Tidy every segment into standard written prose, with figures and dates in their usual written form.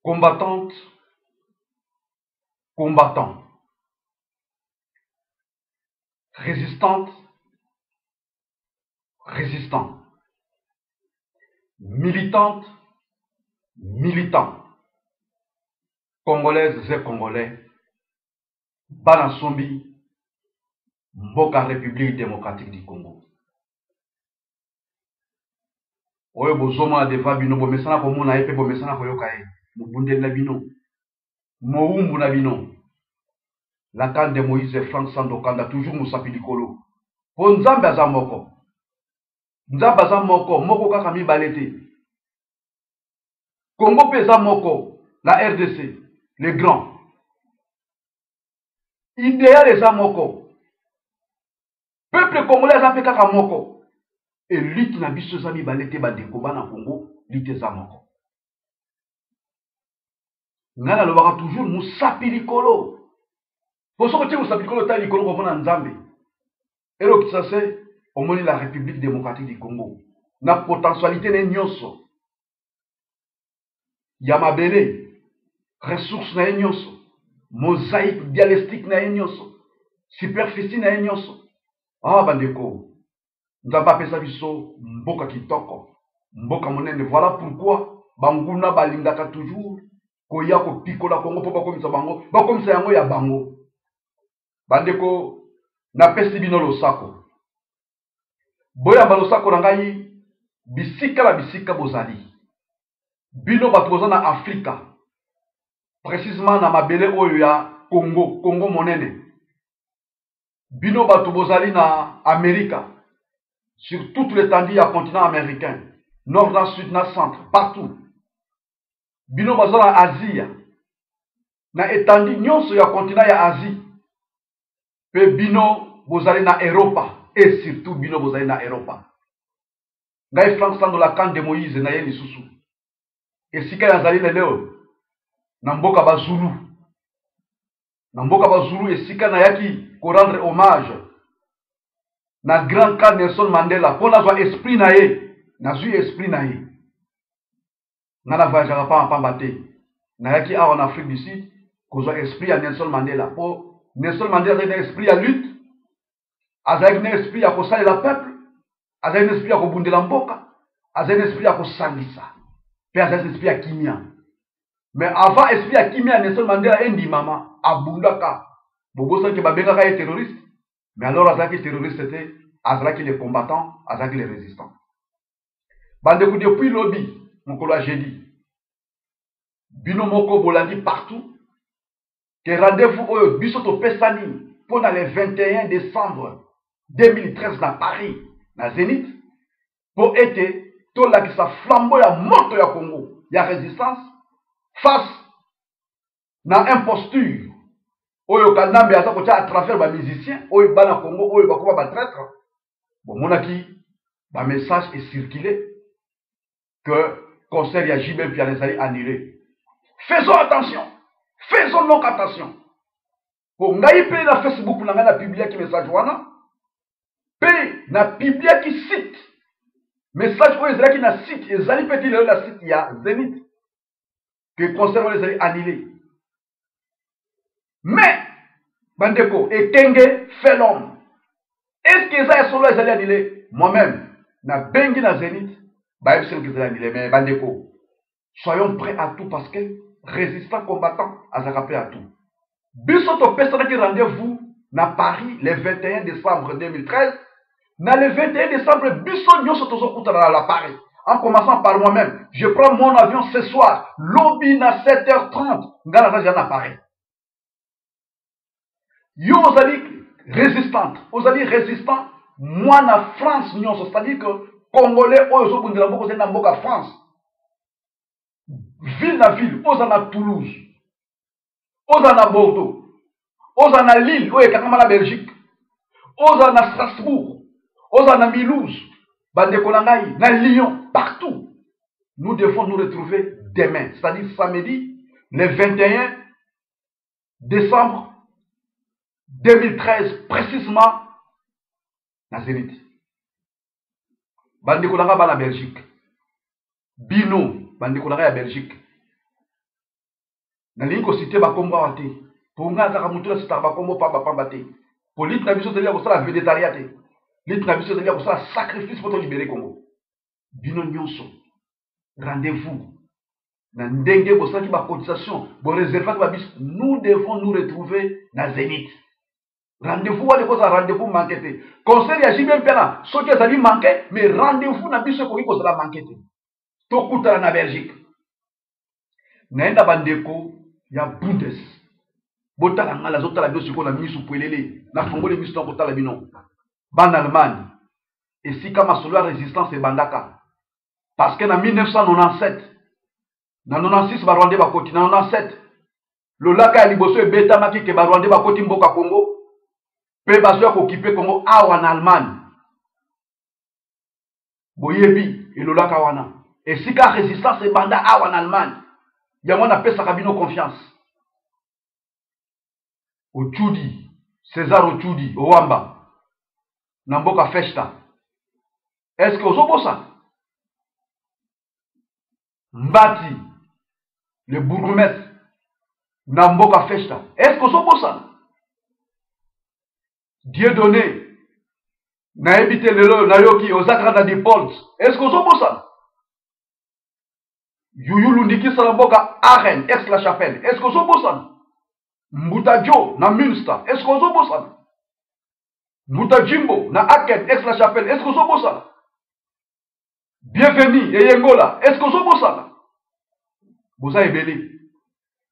Combattante, combattant. Résistante, résistant. Militante, militant. Congolaises et Congolais, Banasombi, Mboka République démocratique du Congo. Oyo bozoma deva bino bomesana ko mona epe bomesana ko yokae mubundeli na bino moumbu na bino la canne de Moïse et Franck Sandokanda toujours musapi likolo po nzambe aza moko moko kaka mibale te Congo pesa moko la RDC les grands idéal eza moko peuple congolais aza pe kaka moko élite na biso eza mibale te bandeko bana Congo lite eza moko nga nalobaka toujours musapi likolo po soko tie musapi likolo ta likolo komona nzambe elokisa se omoni la République démocratique du Congo na potentialité na nyonso ya mabele ressources na nyonso mosaïque dialectique na nyonso superficie na nyonso bandeko nzambe apesa biso mboka kitoko mboka monene. Voilà pourquoi banguna balingaka toujours koya kopikola Congo po bakomisa bango bakomisa yango ya bango. Bandeko napesi bino losako boyamba losako na ngai bisika na bisika bozali bino bato boza na Afrika précisément na mabele oyo ya Congo monene bino bato bozali na Amerika sur toute l'étendue du continent américain, nord, na sud, na centre, partout. Bino baza na Asie, na étendue nyonso ya continent ya Asie. Pe bino bozali na Europa, et surtout bino bozali na Europa. Ngai Franck Sando la canne de Moïse na ye lisusu. Esika ya zali lelo na mboka bazulu. Na mboka bazulu esika na yaki ko rendre hommage na grand cas Nelson Mandela pour nazwa esprit na ye nazwi esprit na ye ngana voyagaka pamba te nayaki awa en Afrique du Sud kozwa esprit ya Nelson Mandela po Nelson Mandela azali na esprit ya lutte azali na esprit ya kosalela peuple azali na esprit ya kobundela mboka azali na esprit ya kosangisa pe azali na esprit ya kimia. Mais avant esprit ya kimia Nelson Mandela endimama abundaka bobosaki babengaka ye terroriste. Mais alors, Azaki terroriste était, Azaki les combattants, Azaki les résistants. Bandeko depuis lobby, mon collègue j'ai dit, Bino Moko Bolandi partout, que rendez-vous au Bisoto Pessani pendant le 21 décembre 2013 dans Paris, dans Zénith, pour être tout là qui sa flambeau ya moto ya Congo, ya résistance, face à imposture. Oyo kanambe asa kocha à travers ba musiciens oyo bana Congo oyo bakoma ba traître bon monaki ba message est circulé que concert ya JB Pianezali annulé. Faisons donc attention pour ngai pe na Facebook na ngana publier ki message wana pe na publier ki site message oyo ezali na site ezali petit le la site ya Zenith que concert wana ezali annulé. Mais, bandeko, et Kenge fait l'homme. Est-ce que ça est solo les annulé? Moi-même, na bengi na Zénith, bah c'est que ça annulé. Mais bandeko, soyons prêts à tout parce que résistant, combattant, à s'accaper à tout. Bisoto personne qui rendez-vous na Paris le 21 décembre 2013. Na le 21 décembre, Bisoto nyo sotozo kutana la Paris. En commençant par moi-même, je prends mon avion ce soir, lobby na 7h30, ngana ça j'en Paris. Yo ozali résistante, ozali résistant, moi na France nyonso, c'est-à-dire que Congolais oyo bundela mboko na mboka France. Ville na ville, oza na Toulouse, oza na Bordeaux, oza na Lille, oyo ekangama na Belgique, oza na Strasbourg, oza na Mulhouse, bandeko na ngai, na Lyon, partout. Nous devons nous retrouver demain, c'est-à-dire samedi, le 21 décembre 2013, précisément, dans Zénith. Bandeko nanga ba la Belgique. Bino, bandeko nanga ya Belgique. nalingi ko citer ba kombo wa te pour nga za ka mutu la citer ba kombo pamba te politique na biso teli ko sala végétarien te lit na biso teli ko sala sacrifice pour te libérer Congo bino nyonso rendez-vous na ndenge bo sala ki ba cotisation bo réserver ba bis nous devons nous retrouver na Zénith. Rendez-vous wale koza rendez-vous manqué te conseil ya jibem pena soki ezali manqué mais rendez-vous na biso ko kozala manqué te to kutala na Belgique naenda bandeko ya Bundes botala ngala zotala biso ko na misu puelele na fongole misu to kotala bino ban Allemagne et si kama solo résistance e bandaka parce que na 1997 na 96 ba Rwanda ba koti na 97 le laka ya liboso e beta maki ke ba Rwanda ba koti mboka Congo pe baso ko occuper Congo awa na Allemagne boyebi et le laka wana et si ka résistance e banda awa na Allemagne yango na pesa kabino confiance Ochudi César Ochudi Owamba na mboka Festa est-ce que ozobosa Mbati le bourgmestre na mboka Festa est-ce que ozobosa Dieu donné na ebité lelo na yoki ozakra na default est-ce que ozobosa Yuyu Lundiki Salamboka Aren ex la chapelle est-ce que ozobosa Mbuta Joe na Münster est-ce que ozobosa Mbuta Jimbo na Aken ex la chapelle est-ce que ozobosa Bienvenue et Yengola est-ce que ozobosa Boza ebele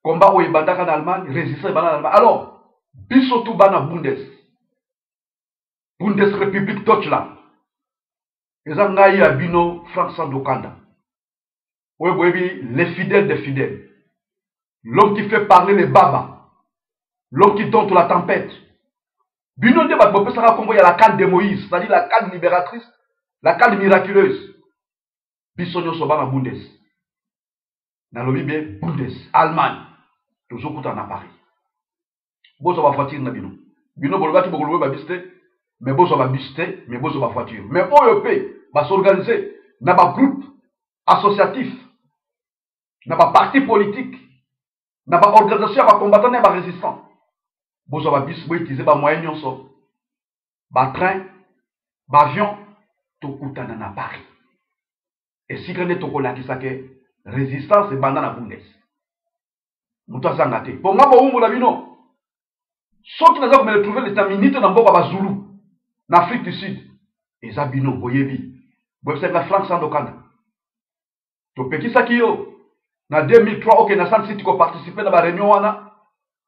combat o ebandaka na Allemagne résistance bana na Allemagne alors biso tout bana Bundesrepublik Deutschland eza ngai ya bino Frank Sandokanda oui, les fidèles des fidèles. L'homme qui fait parler les babas. L'homme qui donne la tempête. Bino de Batbopé Sara Congo, il y a la canne de Moïse, c'est-à-dire la canne libératrice, la canne miraculeuse. Bisonyo Sobana Bundes. Nalobi bien Bundes, Allemagne. Toujours kouta na Paris. Bozo ba voiture na bino. Bino bolobaki bokolobe ba biste, mais bozo ba biste, mais bozo ba voiture. Mais OEP va s'organiser na ba groupe associatif. N'a pas parti politique, n'a pas organisation, n'a pas combattant, n'a pas résistant. Bozo ba bis, bo utiliser ba moyen nyonso, ba train, ba avion, to kutana na Paris. Et si grande to kola kisake résistance et bandana Bundes. Muto azangate. Pour moi bo umbo na bino. Soki naza ko me retrouver les minutes na mboka ba Zulu, na Afrique du Sud. Eza bino boyebi. Bo c'est la France Sandokanda. To pekisaki yo. Na 2003 ok na San City ko participer na ba réunion wana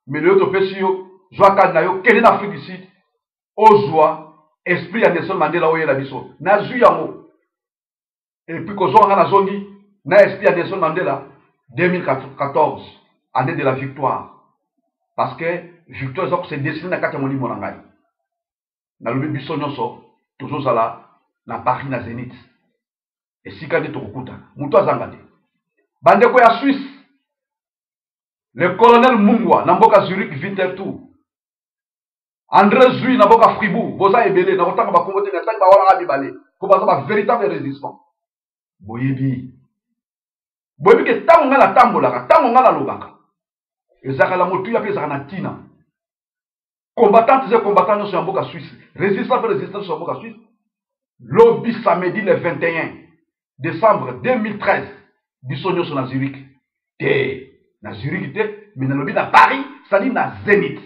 mais le to pesi yo joa kad na yo kene na Afrique du Sud ozwa esprit ya Nelson Mandela oye la biso na zu yango et puis ko zo na zongi na esprit ya Nelson Mandela 2014 année de la victoire parce que victoire c'est destiné na kati ya molimo na ngai na lobi biso nyonso tozo sala na Paris na Zénith et sika nde to kokuta muto azanga te bandeko ya Suisse le colonel Mungwa na mboka Zurich Winterthur André Zui na mboka Fribourg boza ebele na kotanga ba Congo te na tanga ba wala bibale ko baza ba véritable résistant boyebi ke tango ngala tambolaka tango ngala lobaka ezaka la motu ya pesa na tina combattant et combattant sur mboka Suisse résistant et résistant sur mboka Suisse lobby samedi le 21 décembre 2013 Bisogno sur la Zurich. Na Zurich, mais na Paris, ça dit na Zénith.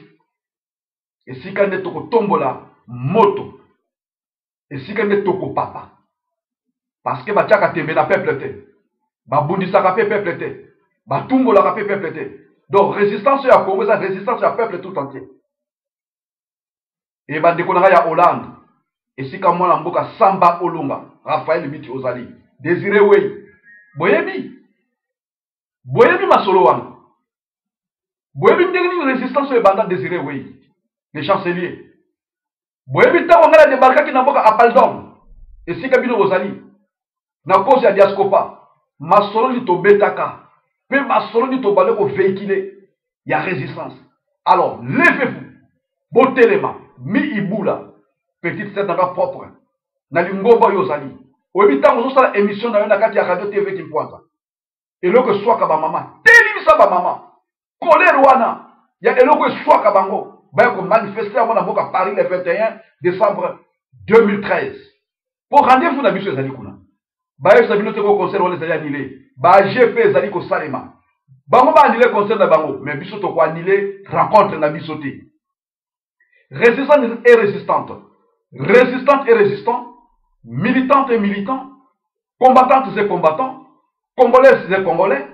Et si quand est toko tombola, moto. Et si quand est toko papa. Parce que bachaka tembe na peuple te. Ba bundisa ka peuple te. Ba tumbola ka peuple te. Donc résistance ya Congo, ça résistance ya peuple tout entier. Et ba dekonaka ya Hollande. Et si quand moi na mboka Samba Olunga, Raphaël Biti Ozali, Désiré Wey. Boyebi masolo wana boyebi ndenge nini résistance e banda Désiré Wey le chancelier boyebi tango ngala débarquaki na mboka Apaldom esika bino bozali na cause ya diascopa masolo ni tobetaka pe masolo ni tobale ko véhiculer ya résistance alors levez-vous botelema mi ibula petite tête na propre na lingomba yozali oyebi tango zosala émission na yo na kati ya radio TV Kimpoanza et là que soit ka ba mama telibisa ba mama colère wana ya eloko eswaka bango baya ko manifester yango na mboka Paris le 21 décembre 2013 pour rendez-vous na biso ezali kuna baya sabino te ko concert wana ezali annulé ba GP ezali ko salema bango ba annulé concert na bango mais biso to ko annulé rencontre na biso te résistante et résistante résistante et résistant militante et militant combattantes et combattants congolaises et congolais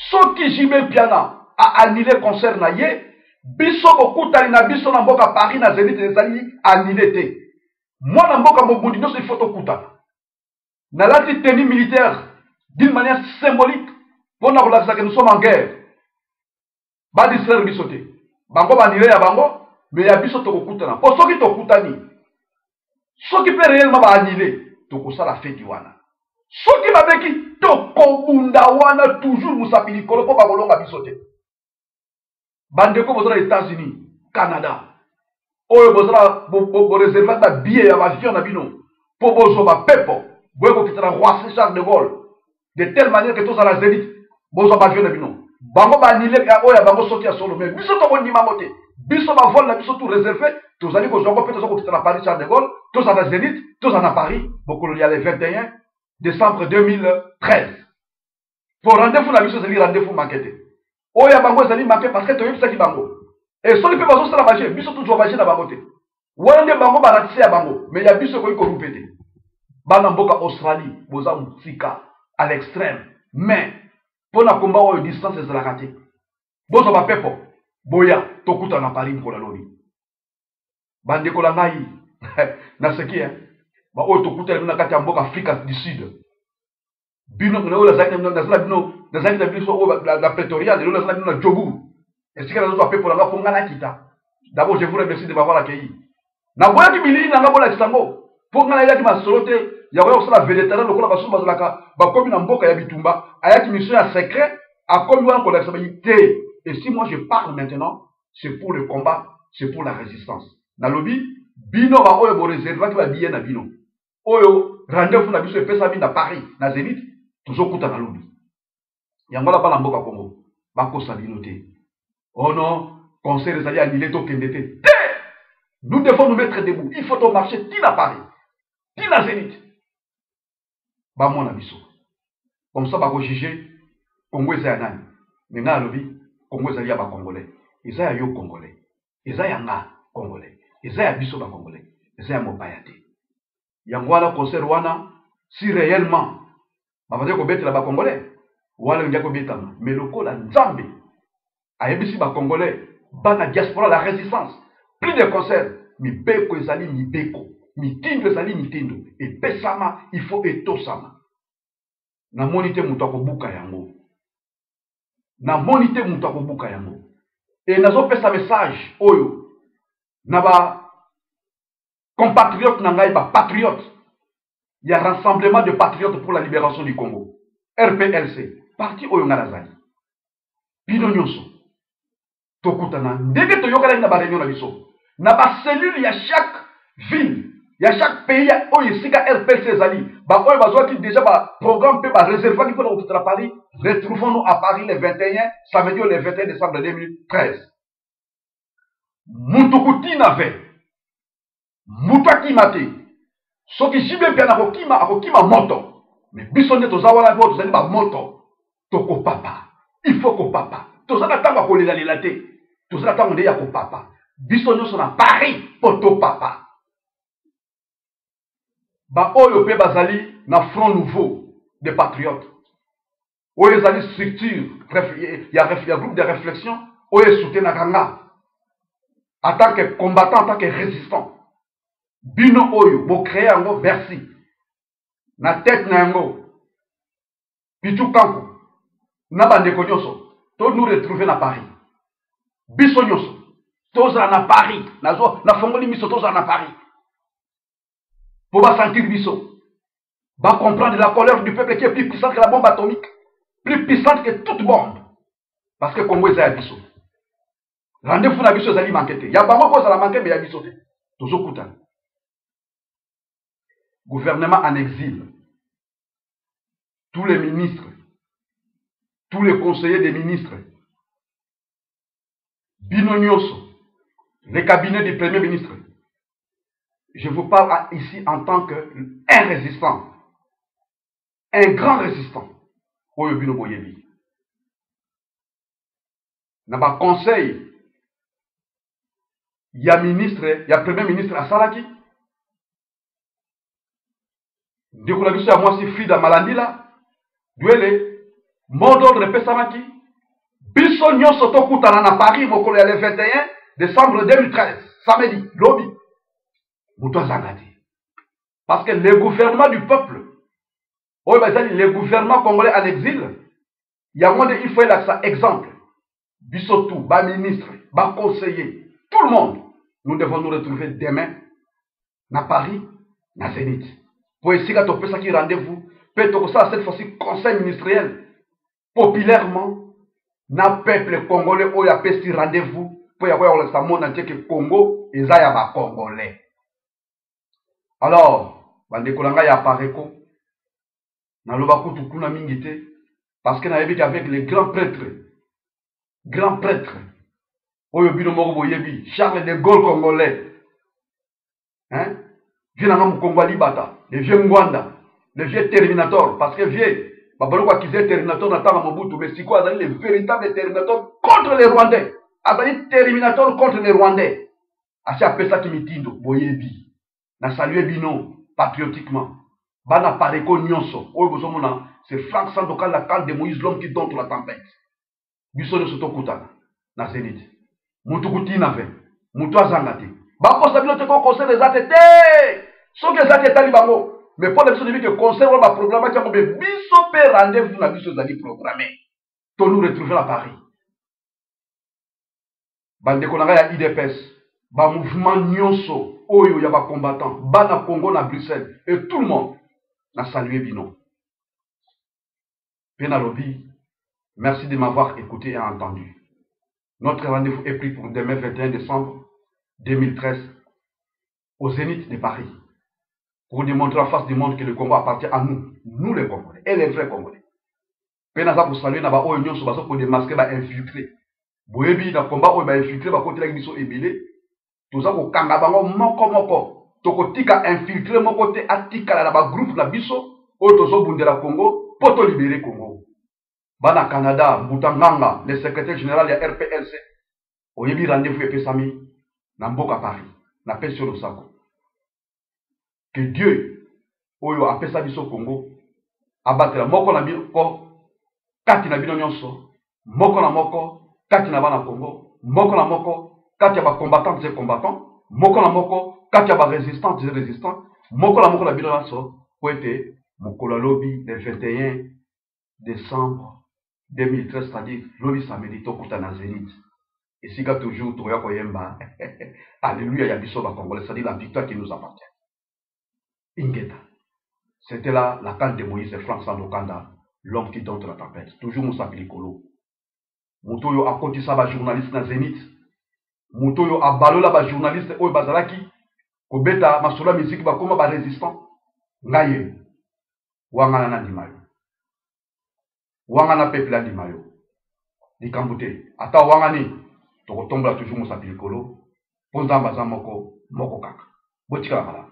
soki Jimé Piana a annulé concert na ye biso bokutali na biso na mboka Paris na Zénith ezali annulé te moi na mboka Mobundi nyonso il faut tokutana nalati tenue militaire d'une manière symbolique pour na kolakisa que nous sommes en guerre ba distraire biso te bango ba annulé ya bango mais ya biso tokutana po soki tokutani soki pe réellement ba annulé tokosala fête wana soki babeki tokobunda wana toujours musapili kolo po bakolonga biso te bandeko bozala États-Unis Canada oyo bozala boreserva ba billet ya avion na bino po bozwa pepo boye kokitana Roissy Charles de Gaulle de telle manière que tozala Zénith bozwa ba avion na bino bango ba annulé oyo ya bango soki ya solo mais biso tokondima ngo te biso ba vol na biso tout réservé tozali kozwa ngo pe tozala kokitana Paris Charles de Gaulle tozala Zénith tozala Paris bokolo ya le 21 décembre 2013 pour rendez-vous na biso ezali rendez-vous manqué te oyo ya bango ezali manqué parce que toyebisaki bango et soki mpe bazosala baje biso tozwa baje na bango te wana nde bango baratise ya bango mais ya biso ekoki korupe te bana mboka Australie boza motika à l'extrême mais mpo na komba oyo distance ezalaka te bozwa bapepo boya tokutana na Paris mkola lobi bandeko na ngai naseki baoyo tokutana bino na kati ya mboka Afrika du Sud bino oyo nazali na biso oyo la Pretoria lelo nazali bino na Jobu esika nazozwa pepo na nga mpo nga nakita d'abord je vous remercie de m'avoir accueilli naboyaki bilili na nga bolakisa ngo mpo nga nayaki masolo te ya koya kosala vétéran lokola basusu bazalaka bakomi na mboka ya bitumba ayaki mission ya secret akomi wana kolakisa bayi te. Et si moi je parle maintenant c'est pour le combat, c'est pour la résistance nalobi bino ba oyo boreservaki babiye na bino oyo rendez-vous na biso epesami na Paris na Zénith tozokuta na lobi yango la bana mboka Congo bakosa bino te. Oh non, concert ezali annulé tokende te. Nous devons nous mettre debout. Il faut marcher tina Paris tina Zénith bamona biso comme ça bako juger Congo ezali nani mais nga lobi Congo ezali ya ba congolais eza ya yo congolais eza ya nga congolais eza ya biso ba congolais eza ya mopaya te yango wana concert wana si réellement bavandi kobetela ba congolais wana ndia kobetama mais lokola nzambe ayebisi ba congolais bana diaspora la résistance plus de concert mibeko ezali mibeko mitindo ezali mitindo epesama il faut etosama namoni te moto akobuka yango namoni te moto akobuka yango et nazopesa message oyo na ba compatriotes na ngai ba patriotes ya rassemblement de patriotes pour la libération du Congo RPLC parti oyo nga nazali bino nyonso tokutana ndenge toyokalaki na ba réunion na biso na ba cellule ya chaque ville ya chaque pays oyo esika RPLC ezali ba oyo bazwaki déjà ba programme mpe ba réservaki mpona kokutana Paris. Retrouvons-nous à Paris le 21 samedi le 21 décembre 2013 mutukuti na ve mutu akima te soki Jimé Piana akokima moto mais biso nde toza wana mpo tozali bamoto tokopapa il faut kopapa tozala ntango ya kolelalela te tozala ntango nde ya kopapa biso nyonso na Paris mpo topapa baoyo mpe bazali na front nouveau des patriotes oyo ezali structure ya groupe de réflexion oyo esoutenaka nga en tant que combattant, en tant que résistant. Bino oyo, bo créé yango, merci. Na tête na yango. Pichu kanko. Na bandeko nyonso. To nous retrouver na Paris. Biso nyonso. Toza na Paris. Na fongoli miso toza na Paris. Pour ba sentir biso. Ba comprendre la colère du peuple qui est plus puissante que la bombe atomique. Plus puissante que toute bombe. Parce que Congo est à biso. Rendez-vous na biso ezali manqué te. Ya bango ko za manqué mais ya biso te. Tozokuta. Gouvernement en exil. Tous les ministres, tous les conseillers des ministres, bino nyonso, le cabinet du Premier ministre. Je vous parle ici en tant qu'un résistant, un grand résistant. Oyo bino boyebi. Na ba conseil, il y a ministre, il y a Premier ministre à Salaki. De la biso ya mwasi Frida Malandila, duele, mot d'ordre pesamaki, biso nyonso tokutana na Paris mokolo ya le 21 décembre 2013, samedi, lobby. Mouto Zangati. Parce que le gouvernement du peuple, le gouvernement congolais en exil, il y a moins il faut ça exemple. Biso tout, bas ministre, bas conseiller, tout le monde, nous devons nous retrouver demain na Paris, na Zénith. Pour essayer de faire ça qui rendez-vous, peut-être ça cette fois-ci conseil ministériel, populairement, na peuple congolais où il y a petit rendez-vous, pour y avoir le monde entier que Congo et ça y a ba congolais. Alors, bandekolanga ya pareko, na loba kutu kuna mingite, parce que na yebi avec les grands prêtres, oyo bino moko boyebi, Charles de Gaulle congolais, hein? Vieux nanga Congo libata, le vieux Ngwanda, le vieux Terminator, parce que vieux, babalo kwa kize Terminator na tanga Mobutu, mais c'est quoi, azali le véritable Terminator contre les Rwandais, azali Terminator contre les Rwandais, asi apesa kimitindo, boyebi, na salué bino, patriotiquement, bana pareko nyonso, oyo bozomona, c'est Franck Sandoka la calme de Moïse, l'homme qui dompte la tempête, biso nyonso tokutana, na Zénith, mutu kutina ve, mutu azangati, bakosa bino te ko conseil des ATT, so que zate tali bango, mais pour les personnes qui conseil ou ba programme qui a comme biso pe rendez-vous na biso zali programmé. To nous retrouver à Paris. Bande konanga ya IDPS, ba mouvement nyonso oyo ya ba combattant, bana Congo na Bruxelles et tout le monde na salué bino. Penalobi, merci de m'avoir écouté et entendu. Notre rendez-vous est pris pour demain 21 décembre 2013 au Zénith de Paris. Pour démontrer en face du monde que le Congo appartient à nous, nous les Congolais, et les vrais Congolais. Penaza pour saluer Naba Oyo sur pour démasquer, infiltrer. Boyebi, na combat, on va infiltrer, va côté la mission ébélé. Tout ça pour Kangabango, moko. Toko tika infiltrer, mon côté, atika la groupe na biso, otozo bundela Congo, poto libérer Congo. Bana Canada, Boutanganga, le secrétaire général de RPLC. Oyebi rendez-vous et Pesami, na Mboka Paris, na Pesio Losako. Que Dieu, oyo apesa biso Congo, abatela moko na biko, kati na bino nyonso, moko na moko, kati na bana Congo, moko na moko, kati ya ba combattants et combattants, moko na moko, kati ya ba résistants et résistants, moko na bino nyonso, po ete mokolo lobi le 21 décembre 2013, c'est-à-dire lobi samedi tokuta na Zénith. Et si toujours toya koyemba, alléluia ya biso ba Congolais, c'est-à-dire la victoire qui nous appartient. Ingeta. C'était là la canne de Moïse et Franck Sandokanda, l'homme qui donne la tempête. Toujours Moussa Pilikolo. Moutoyo a côté ça, journaliste na Zénith. Moutoyo a balola ba journaliste Oyo Bazalaki. Kobeta, Masola musique, ba koma ba résistant. Ngaye. Wangana na dimayo. Wangana peuple na dimayo. Di Kambute. Ata wangani. Toko tomba toujours Moussa Pilikolo. Ponza mbaza moko kaka. Botika la mala.